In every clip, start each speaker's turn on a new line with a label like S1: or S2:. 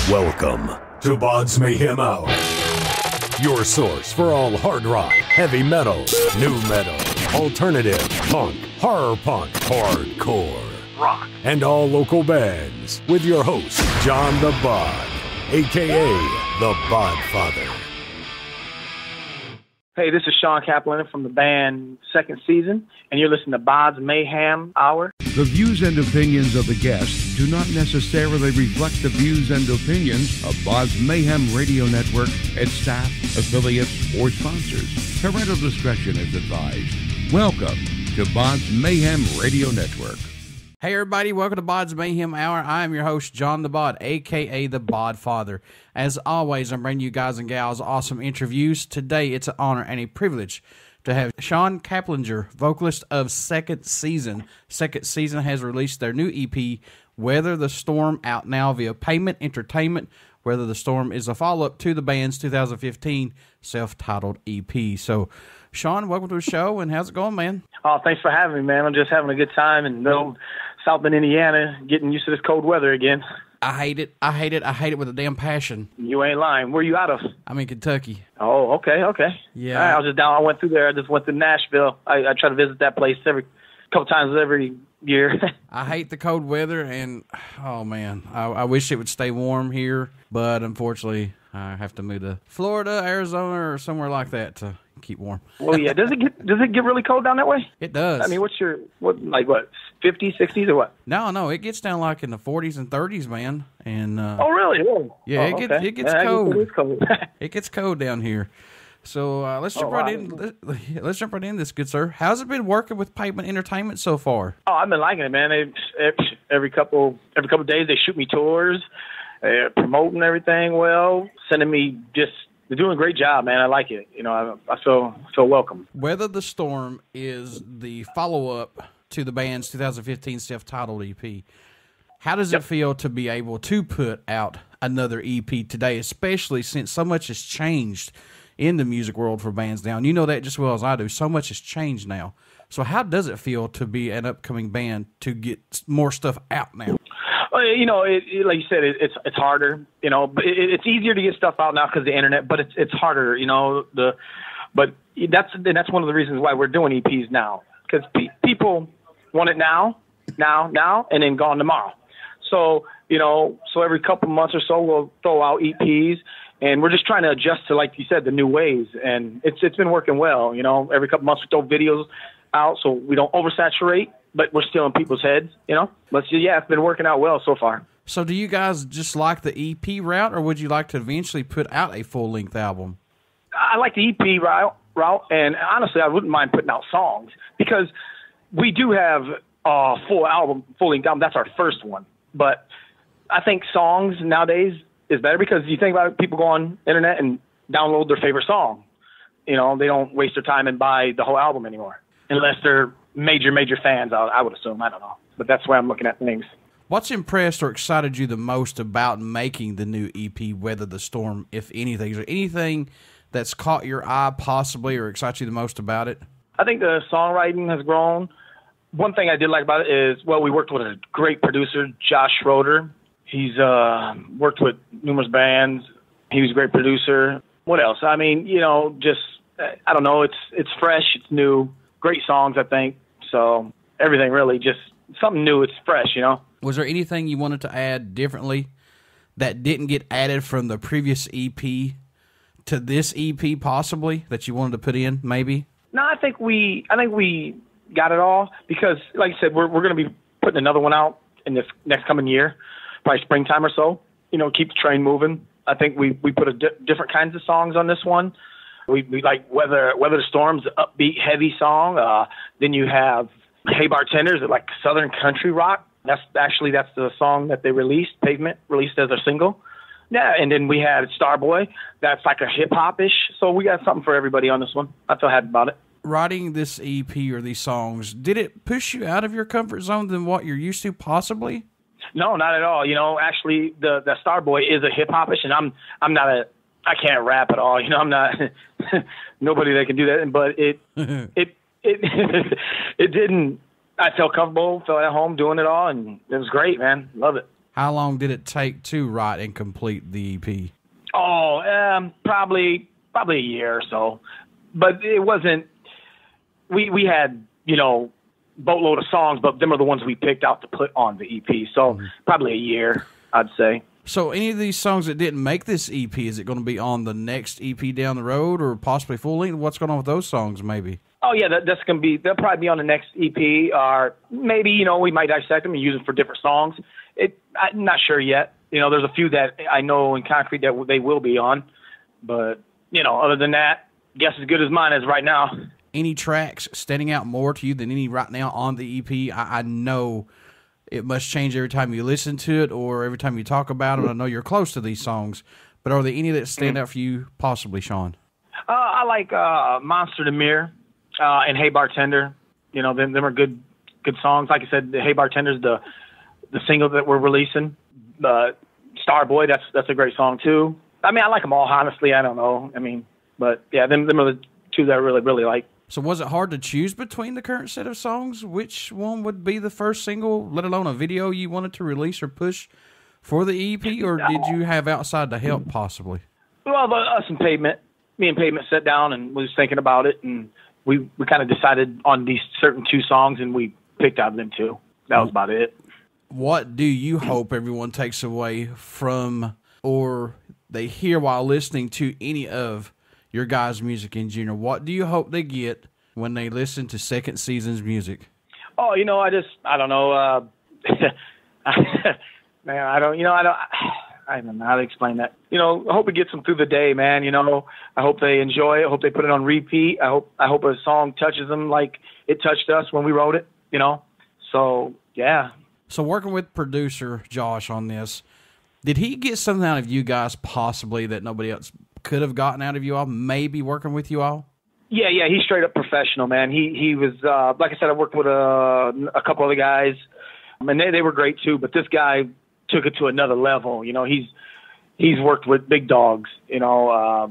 S1: Welcome to BODS Mayhem Hour, your source for all hard rock, heavy metal, new metal, alternative, punk, horror punk, hardcore, rock, and all local bands, with your host, John the Bod, a.k.a. the Bodfather.
S2: Hey, this is Shawn Caplinger from the band Second Season, and you're listening to BODS Mayhem Hour.
S3: The views and opinions of the guests do not necessarily reflect the views and opinions of BODS Mayhem Radio Network, its staff, affiliates, or sponsors. Parental discretion is advised. Welcome to BODS Mayhem Radio Network.
S4: Hey everybody, welcome to BODS Mayhem Hour. I am your host, John the Bod, a.k.a. the Bodfather. As always, I'm bringing you guys and gals awesome interviews. Today, it's an honor and a privilege to have Shawn Caplinger, vocalist of Second Season. Second Season has released their new EP, Weather the Storm, out now via Pavement Entertainment. Weather the Storm is a follow-up to the band's 2015 self-titled EP. So, Shawn, welcome to the show, and how's it going, man?
S2: Oh, thanks for having me, man. I'm just having a good time in South Bend, Indiana, getting used to this cold weather again.
S4: I hate it. I hate it with a damn passion.
S2: You ain't lying. Where you out of?
S4: I'm in Kentucky.
S2: Oh, okay.
S4: Yeah.
S2: All right, I was just down. I went through there. I just went to Nashville. I try to visit that place every couple times every year.
S4: I hate the cold weather, and, oh, man, I wish it would stay warm here, but unfortunately, I have to move to Florida, Arizona, or somewhere like that to keep warm.
S2: Well, yeah. Does it get really cold down that way?
S4: It does.
S2: I mean, what, 50s, 60s, or what?
S4: No, it gets down like in the 40s and 30s, man. And
S2: oh, really?
S4: yeah,
S2: it
S4: gets cold. It is cold. It gets cold down here. So let's jump right in. Let's jump right in, this good sir. How's it been working with Pavement Entertainment so far?
S2: Oh, I've been liking it, man. Every couple of days they shoot me tours, promoting everything well, sending me just. They're doing a great job, man. I like it. You know, I feel welcome.
S4: Weather the Storm is the follow-up to the band's 2015 self-titled EP. How does it feel to be able to put out another EP today, especially since so much has changed in the music world for bands now? And you know that just as well as I do. So much has changed now. So how does it feel to be an upcoming band to get more stuff out now?
S2: You know, like you said, it's harder. You know, but it's easier to get stuff out now because of the internet, but it's harder. You know, but that's one of the reasons why we're doing EPs now, because people want it now, and then gone tomorrow. So every couple months or so we'll throw out EPs, and we're just trying to adjust to, like you said, the new ways, and it's been working well. You know, every couple months we throw videos out so we don't oversaturate, but we're still in people's heads, you know? But yeah, it's been working out well so far. So
S4: do you guys just like the EP route, or would you like to eventually put out a full-length album?
S2: I like the EP route, and honestly, I wouldn't mind putting out songs, because we do have a full-length album. That's our first one. But I think songs nowadays is better, because you think about it, people go on the internet and download their favorite song. You know, they don't waste their time and buy the whole album anymore, unless they're major fans, I would assume. I don't know. But that's the way I'm looking at things.
S4: What's impressed or excited you the most about making the new EP, Weather the Storm, if anything? Is there anything that's caught your eye possibly or excites you the most about it?
S2: I think the songwriting has grown. One thing I did like about it is, we worked with a great producer, Josh Schroder. He's worked with numerous bands. He was a great producer. What else? I mean, you know, just, I don't know, it's fresh, it's new. Great songs, I think. So everything really just something new. It's fresh, you know.
S4: Was there anything you wanted to add differently that didn't get added from the previous EP to this EP, possibly, that you wanted to put in, maybe?
S2: No, I think we got it all, because, like I said, we're going to be putting another one out in this next coming year, probably springtime or so. You know, keep the train moving. I think we put different kinds of songs on this one. We like Weather the Storm's an upbeat, heavy song. Then you have Hey Bartenders, like Southern country rock. That's the song that they released. Pavement released as a single. Yeah, and then we had Starboy. That's like a hip-hop-ish. So we got something for everybody on this one. I feel happy about it.
S4: Writing this EP or these songs, did it push you out of your comfort zone than what you're used to, possibly?
S2: No, not at all. You know, actually, the Starboy is a hip-hop-ish, and I'm not I can't rap at all. You know, I'm not nobody that can do that. But it didn't. I felt comfortable, felt at home doing it all, and it was great, man. Love it.
S4: How long did it take to write and complete the EP?
S2: Oh, probably a year or so. But it wasn't. We had, you know, boatload of songs, but them are the ones we picked out to put on the EP. So probably a year, I'd say.
S4: So any of these songs that didn't make this EP, is it going to be on the next EP down the road, or possibly full length? What's going on with those songs, maybe?
S2: Oh yeah, that's gonna be. They'll probably be on the next EP, or maybe, you know, we might dissect them and use them for different songs. I'm not sure yet. You know, there's a few that I know in concrete that they will be on, but you know, other than that, guess as good as mine is right now.
S4: Any tracks standing out more to you than any right now on the EP? I know it must change every time you listen to it or every time you talk about it. I know you're close to these songs, but are there any that stand out for you, possibly, Shawn?
S2: I like Monster the Mirror and Hey Bartender. You know, them are good songs. Like I said, Hey Bartender's the single that we're releasing. Starboy, that's a great song too. I mean, I like them all, honestly. I don't know. I mean, but yeah, them are the two that I really, really like.
S4: So was it hard to choose between the current set of songs? Which one would be the first single, let alone a video you wanted to release or push for the EP, or did you have outside the help possibly?
S2: Well, us and Pavement. Me and Pavement sat down and was thinking about it, and we kind of decided on these certain two songs, and we picked out of them two. That was about it. What
S4: do you hope everyone takes away from, or they hear while listening to any of your guys' music in general? What do you hope they get when they listen to Second Season's music?
S2: Oh, you know, I don't know. Man, I don't know how to explain that. You know, I hope it gets them through the day, man. You know, I hope they enjoy it. I hope they put it on repeat. I hope a song touches them like it touched us when we wrote it, you know? So, yeah.
S4: So working with producer Josh on this, did he get something out of you guys possibly that nobody else could have gotten out of you all, maybe working with you all?
S2: Yeah, he's straight up professional, man. He was, like I said, I worked with a couple other guys, and they were great too, but this guy took it to another level. You know, he's worked with big dogs, you know,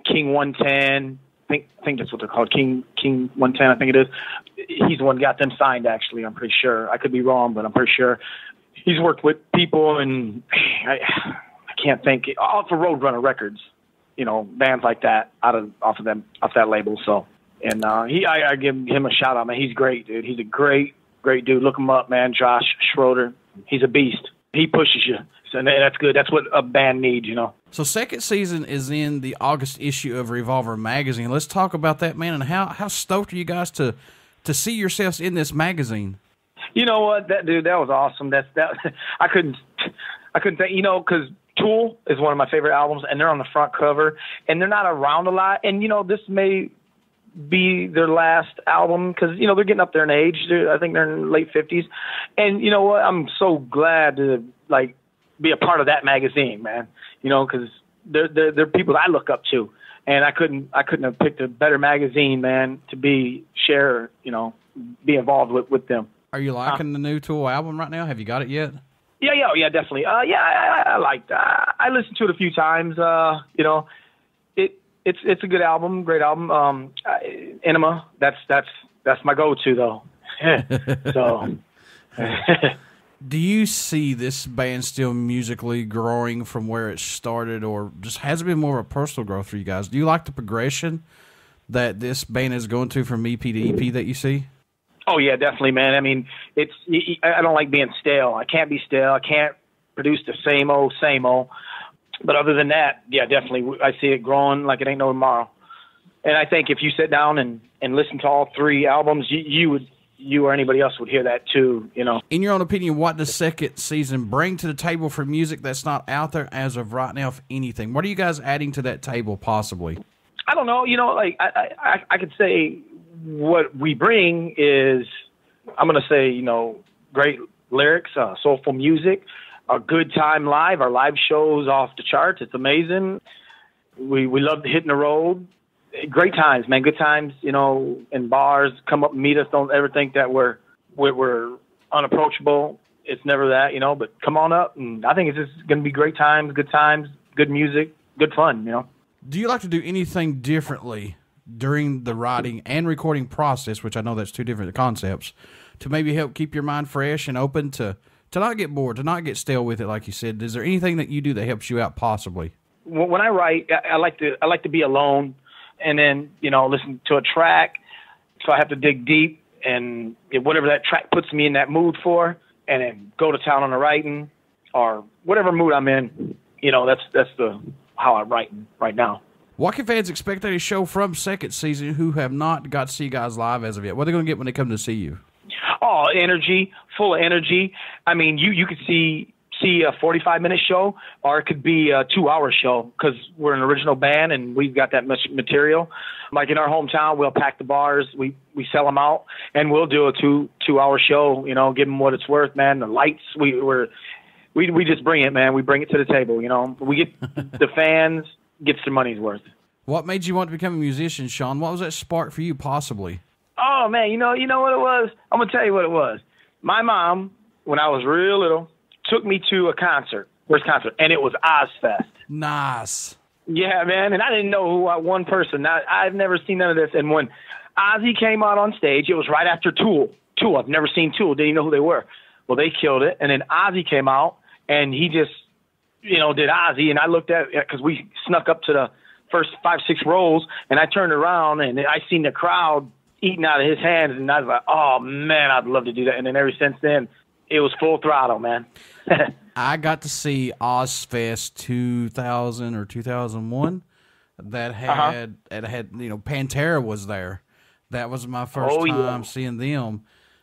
S2: King 110, I think that's what they're called, King 110, I think it is. He's the one who got them signed, actually, I'm pretty sure. I could be wrong, but I'm pretty sure. He's worked with people, and I can't think, off of Roadrunner Records, you know, bands like that, off that label. So, and I give him a shout out, man. He's great, dude. He's a great dude. Look him up, man. Josh Schroder. He's a beast. He pushes you, so that's good. That's what a band needs, you know.
S4: So Second Season is in the August issue of Revolver Magazine. Let's talk about that, man, and how stoked are you guys to see yourselves in this magazine? You know what, that was awesome. That I couldn't think, you know, because Tool is one of my favorite albums, and they're on the front cover, and they're not around a lot. And you know, this may be their last album because, you know, they're getting up there in age. I think they're in late 50s. And you know what? I'm so glad to like be a part of that magazine, man. You know, because they're people that I look up to, and I couldn't have picked a better magazine, man, to be involved with them. Are you liking the new Tool album right now? Have you got it yet? Yeah, definitely. I liked that. I listened to it a few times. You know, it's a good album, great album. Enema, that's my go-to though. So. Do you see this band still musically growing from where it started, or just has it been more of a personal growth for you guys? Do you like the progression that this band is going to from EP to EP that you see? Oh yeah, definitely, man. I mean, I don't like being stale. I can't be stale. I can't produce the same old. But other than that, yeah, definitely, I see it growing like it ain't no tomorrow. And I think if you sit down and listen to all three albums, you or anybody else would hear that too, you know. In your own opinion, what does Second Season bring to the table for music that's not out there as of right now, if anything? What are you guys adding to that table, possibly? I don't know. You know, like I could say what we bring is, I'm going to say, you know, great lyrics, soulful music, a good time live. Our live show's off the charts. It's amazing. We love hitting the road. Great times, man. Good times, you know, in bars. Come up and meet us. Don't ever think that we're unapproachable. It's never that, you know, but come on up. And I think it's just going to be great times, good music, good fun, you know. Do you like to do anything differently during the writing and recording process, which I know that's two different concepts, to maybe help keep your mind fresh and open to to not get bored, to not get stale with it, like you said, is there anything that you do that helps you out possibly?
S2: When I write, I like to be alone and then, listen to a track. So I have to dig deep and whatever that track puts me in that mood for, and then go to town on the writing or whatever mood I'm in. That's how I'm writing right now.
S4: What can fans expect at a show from second season who have not got to see you guys live as of yet? What are they going to get when they come to see you?
S2: Oh, energy, full of energy. I mean, you could see a 45-minute show, or it could be a 2-hour show because we're an original band and we've got that much material. Like in our hometown, we'll pack the bars, we sell them out, and we'll do a two-hour show. Give them what it's worth, man. The lights, we just bring it, man. We bring it to the table. We get the fans gets their money's worth.
S4: What made you want to become a musician, Shawn? What was that spark for you, possibly?
S2: Oh man, you know what it was? I'm gonna tell you what it was. My mom, when I was real little, took me to a concert, first concert, and it was Ozzfest.
S4: Nice.
S2: Yeah, man, and I didn't know who one person. I've never seen none of this. And when Ozzy came out on stage, it was right after Tool. I've never seen Tool. Didn't even know who they were. Well, they killed it. And then Ozzy came out, and he just, did Ozzy. And I looked at it because we snuck up to the first 5-6 rows, and I turned around, and I seen the crowd eating out of his hands, and I was like, oh, man, I'd love to do that. And then ever since then, it was full throttle, man.
S4: I got to see Ozfest 2000 or 2001. That had Pantera was there. That was my first time seeing them,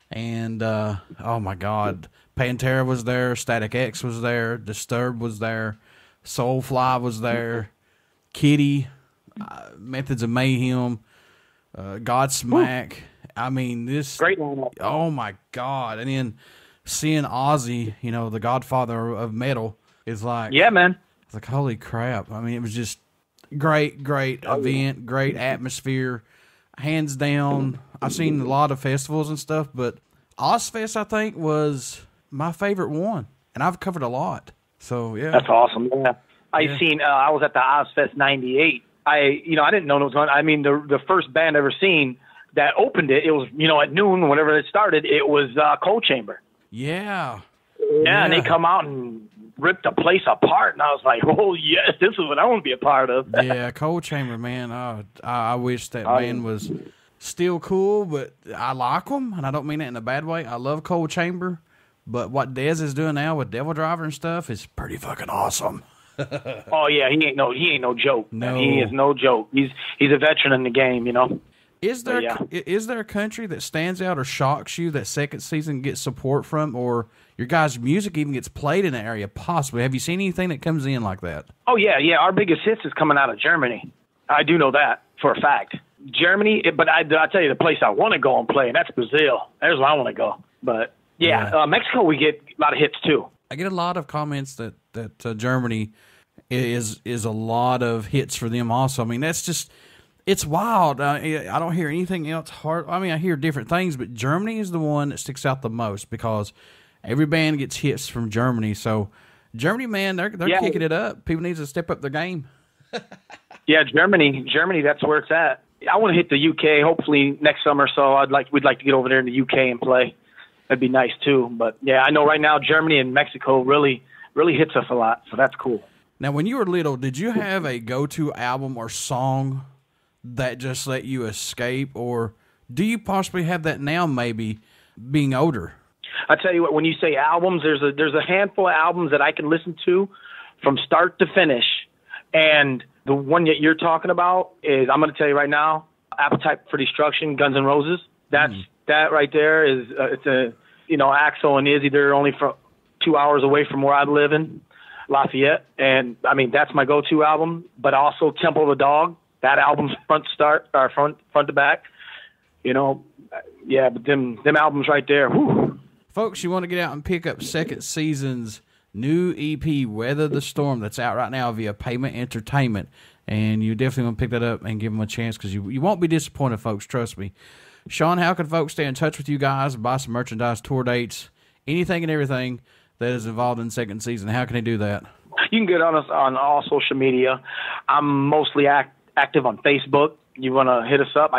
S4: and oh my God, Pantera was there, Static X was there, Disturbed was there, Soulfly was there, Kitty, Methods of Mayhem, Godsmack. I mean, this
S2: great lineup.
S4: Oh my God, and then seeing Ozzy, the Godfather of metal, is like,
S2: yeah, man.
S4: It's like, holy crap. I mean, it was just great event, great atmosphere, hands down. I've seen a lot of festivals and stuff, but Ozfest, I think, was my favorite one, and I've covered a lot. So, yeah.
S2: That's awesome. Yeah. I was at the Ozfest 98. I didn't know it was going. I mean, the first band I ever seen that opened it, it was, at noon, whenever it started, it was Cold Chamber.
S4: Yeah.
S2: Yeah, and they come out and rip the place apart, and I was like, oh, yes, this is what I want to be a part of.
S4: Yeah, Cold Chamber, man. I wish that band was still cool, but I like them, and I don't mean that in a bad way. I love Cold Chamber, but what Dez is doing now with Devil Driver and stuff is pretty fucking awesome.
S2: Oh, yeah, he ain't no joke.
S4: No.
S2: He is no joke. He's a veteran in the game,
S4: Is there a country that stands out or shocks you that second season gets support from, or your guys' music even gets played in the area? Possibly. Have you seen anything that comes in like that?
S2: Oh yeah. Our biggest hits is coming out of Germany. I do know that for a fact. Germany, but I tell you the place I want to go and play, and that's Brazil. There's where I want to go. But yeah. Mexico, we get a lot of hits too.
S4: I get a lot of comments that Germany is a lot of hits for them also. I mean, that's just. It's wild. I don't hear anything else hard. I mean, I hear different things, but Germany is the one that sticks out the most because every band gets hits from Germany. So, Germany, man, they're kicking it up. People need to step up their game.
S2: Yeah, Germany, that's where it's at. I want to hit the UK hopefully next summer. So we'd like to get over there in the UK and play. That'd be nice too. But yeah, I know right now Germany and Mexico really hits us a lot. So that's cool.
S4: Now, when you were little, did you have a go-to album or song that just let you escape, or do you possibly have that now, maybe being older?
S2: I tell you what, when you say albums, there's a handful of albums that I can listen to from start to finish, and the one that you're talking about is, I'm going to tell you right now, Appetite for Destruction, Guns N' Roses. That right there is Axl and Izzy, they're only from 2 hours away from where I live in Lafayette, and I mean that's my go-to album. But also Temple of the Dog. That album's front to back, but them albums right there. Whew.
S4: Folks, you want to get out and pick up second season's new EP, Weather the Storm, that's out right now via Pavement Entertainment, and you definitely want to pick that up and give them a chance because you won't be disappointed, folks. Trust me. Shawn, how can folks stay in touch with you guys, buy some merchandise, tour dates, anything and everything that is involved in second season? How can they do that?
S2: You can get on us on all social media. I'm mostly active on Facebook. You want to hit us up,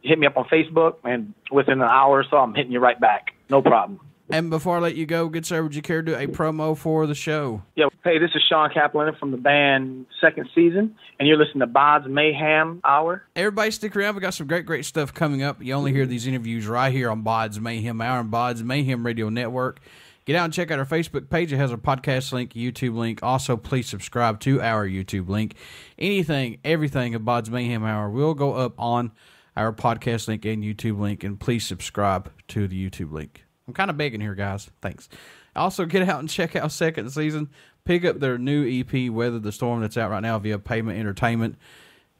S2: hit me up on Facebook, and within an hour or so, I'm hitting you right back. No problem.
S4: And before I let you go, good sir, would you care to do a promo for the show?
S2: Yeah. Hey, this is Shawn Caplinger from the band Second Season, and you're listening to BODS Mayhem Hour.
S4: Everybody stick around. We got some great stuff coming up. You only hear these interviews right here on BODS Mayhem Hour and BODS Mayhem Radio Network. Get out and check out our Facebook page. It has our podcast link, YouTube link. Also, please subscribe to our YouTube link. Anything, everything of BODS Mayhem Hour will go up on our podcast link and YouTube link, and please subscribe to the YouTube link. I'm kind of begging here, guys. Thanks. Also, get out and check out Second Season. Pick up their new EP, Weather the Storm, that's out right now via Pavement Entertainment.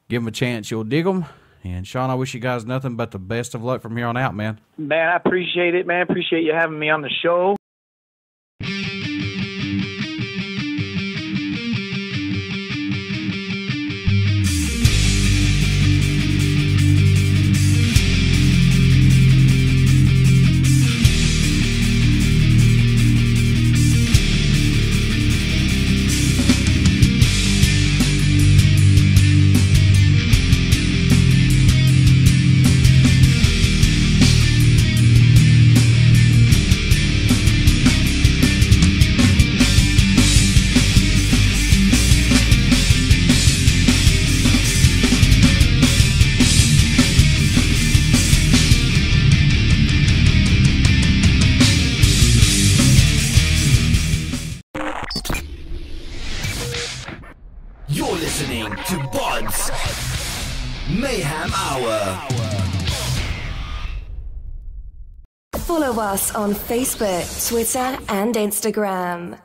S4: Give them a chance. You'll dig them. And, Shawn, I wish you guys nothing but the best of luck from here on out, man.
S2: Man, I appreciate it, man. Appreciate you having me on the show.
S5: You're listening to BODS Mayhem Hour.
S6: Follow us on Facebook, Twitter, and Instagram.